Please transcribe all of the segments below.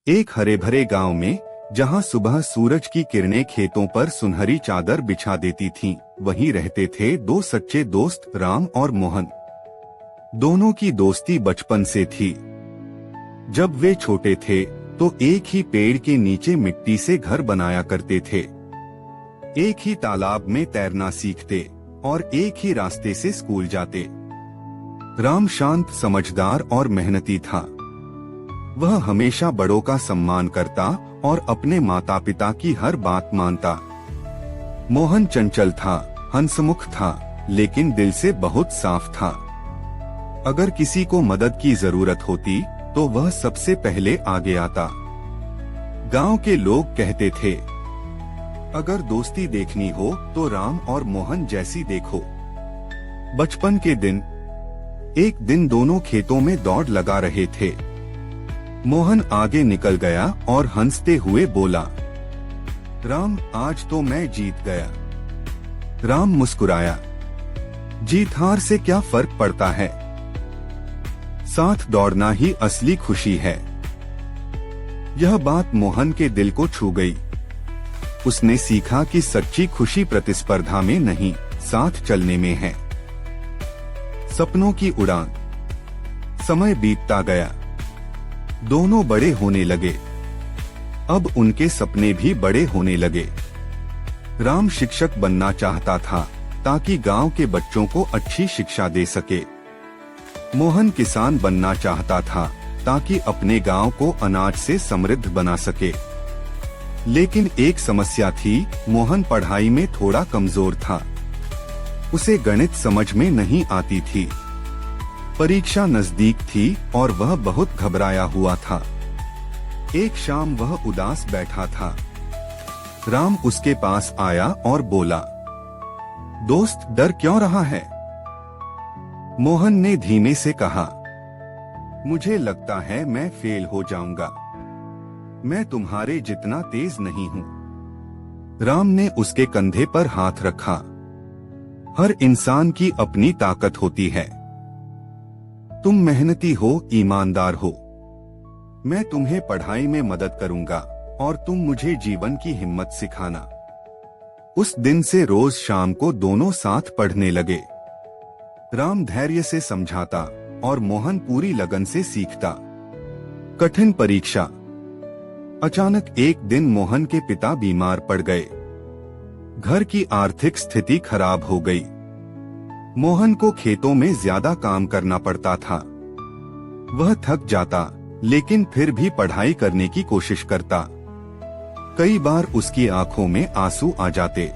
एक हरे भरे गांव में जहां सुबह सूरज की किरणें खेतों पर सुनहरी चादर बिछा देती थीं, वहीं रहते थे दो सच्चे दोस्त राम और मोहन। दोनों की दोस्ती बचपन से थी। जब वे छोटे थे तो एक ही पेड़ के नीचे मिट्टी से घर बनाया करते थे। एक ही तालाब में तैरना सीखते और एक ही रास्ते से स्कूल जाते। राम शांत, समझदार और मेहनती था। वह हमेशा बड़ों का सम्मान करता और अपने माता पिता की हर बात मानता। मोहन चंचल था, हंसमुख था, लेकिन दिल से बहुत साफ था। अगर किसी को मदद की जरूरत होती तो वह सबसे पहले आगे आता। गांव के लोग कहते थे, अगर दोस्ती देखनी हो तो राम और मोहन जैसी देखो। बचपन के दिन, एक दिन दोनों खेतों में दौड़ लगा रहे थे। मोहन आगे निकल गया और हंसते हुए बोला, राम, आज तो मैं जीत गया। राम मुस्कुराया, जीत हार से क्या फर्क पड़ता है, साथ दौड़ना ही असली खुशी है। यह बात मोहन के दिल को छू गई। उसने सीखा कि सच्ची खुशी प्रतिस्पर्धा में नहीं, साथ चलने में है। सपनों की उड़ान। समय बीतता गया, दोनों बड़े होने लगे। अब उनके सपने भी बड़े होने लगे। राम शिक्षक बनना चाहता था ताकि गांव के बच्चों को अच्छी शिक्षा दे सके। मोहन किसान बनना चाहता था ताकि अपने गांव को अनाज से समृद्ध बना सके। लेकिन एक समस्या थी, मोहन पढ़ाई में थोड़ा कमजोर था। उसे गणित समझ में नहीं आती थी। परीक्षा नजदीक थी और वह बहुत घबराया हुआ था। एक शाम वह उदास बैठा था। राम उसके पास आया और बोला, दोस्त, डर क्यों रहा है? मोहन ने धीमे से कहा, मुझे लगता है मैं फेल हो जाऊंगा। मैं तुम्हारे जितना तेज नहीं हूँ। राम ने उसके कंधे पर हाथ रखा। हर इंसान की अपनी ताकत होती है। तुम मेहनती हो, ईमानदार हो। मैं तुम्हें पढ़ाई में मदद करूंगा और तुम मुझे जीवन की हिम्मत सिखाना। उस दिन से रोज शाम को दोनों साथ पढ़ने लगे। राम धैर्य से समझाता और मोहन पूरी लगन से सीखता। कठिन परीक्षा। अचानक एक दिन मोहन के पिता बीमार पड़ गए। घर की आर्थिक स्थिति खराब हो गई। मोहन को खेतों में ज्यादा काम करना पड़ता था। वह थक जाता, लेकिन फिर भी पढ़ाई करने की कोशिश करता। कई बार उसकी आंखों में आंसू आ जाते।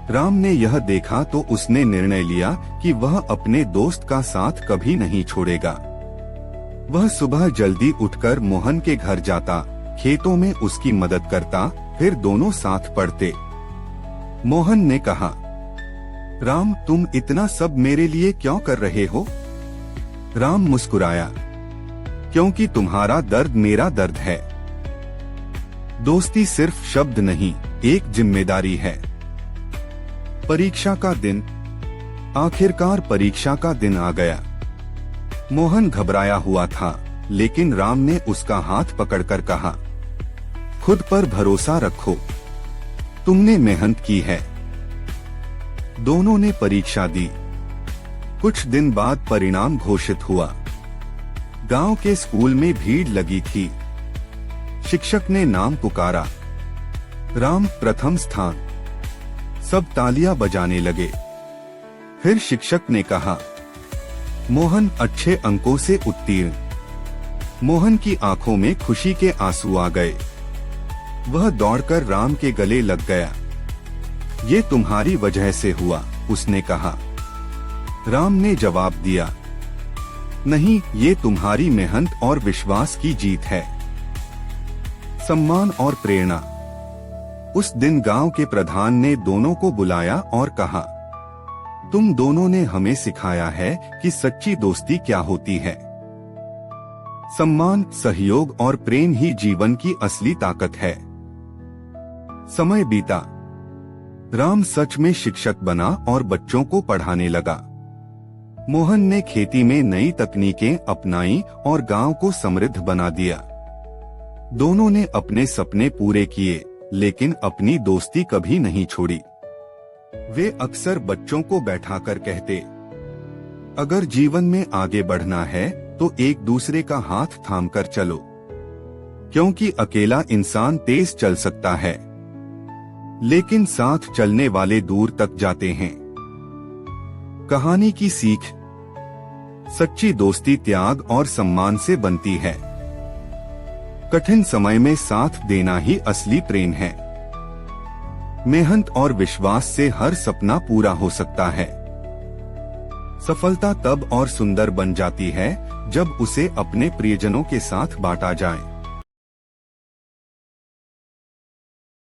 राम ने यह देखा तो उसने निर्णय लिया कि वह अपने दोस्त का साथ कभी नहीं छोड़ेगा। वह सुबह जल्दी उठकर मोहन के घर जाता, खेतों में उसकी मदद करता, फिर दोनों साथ पढ़ते। मोहन ने कहा, राम, तुम इतना सब मेरे लिए क्यों कर रहे हो? राम मुस्कुराया, क्योंकि तुम्हारा दर्द मेरा दर्द है। दोस्ती सिर्फ शब्द नहीं, एक जिम्मेदारी है। परीक्षा का दिन। आखिरकार परीक्षा का दिन आ गया। मोहन घबराया हुआ था, लेकिन राम ने उसका हाथ पकड़कर कहा, खुद पर भरोसा रखो, तुमने मेहनत की है। दोनों ने परीक्षा दी। कुछ दिन बाद परिणाम घोषित हुआ। गांव के स्कूल में भीड़ लगी थी। शिक्षक ने नाम पुकारा, राम प्रथम स्थान। सब तालियां बजाने लगे। फिर शिक्षक ने कहा, मोहन अच्छे अंकों से उत्तीर्ण। मोहन की आंखों में खुशी के आंसू आ गए। वह दौड़कर राम के गले लग गया। ये तुम्हारी वजह से हुआ, उसने कहा। राम ने जवाब दिया, नहीं, ये तुम्हारी मेहनत और विश्वास की जीत है। सम्मान और प्रेरणा। उस दिन गांव के प्रधान ने दोनों को बुलाया और कहा, तुम दोनों ने हमें सिखाया है कि सच्ची दोस्ती क्या होती है। सम्मान, सहयोग और प्रेम ही जीवन की असली ताकत है। समय बीता। राम सच में शिक्षक बना और बच्चों को पढ़ाने लगा। मोहन ने खेती में नई तकनीकें अपनाई और गांव को समृद्ध बना दिया। दोनों ने अपने सपने पूरे किए, लेकिन अपनी दोस्ती कभी नहीं छोड़ी। वे अक्सर बच्चों को बैठाकर कहते, अगर जीवन में आगे बढ़ना है तो एक दूसरे का हाथ थामकर चलो, क्योंकि अकेला इंसान तेज चल सकता है, लेकिन साथ चलने वाले दूर तक जाते हैं। कहानी की सीख: सच्ची दोस्ती त्याग और सम्मान से बनती है। कठिन समय में साथ देना ही असली प्रेम है। मेहनत और विश्वास से हर सपना पूरा हो सकता है। सफलता तब और सुंदर बन जाती है जब उसे अपने प्रियजनों के साथ बांटा जाए।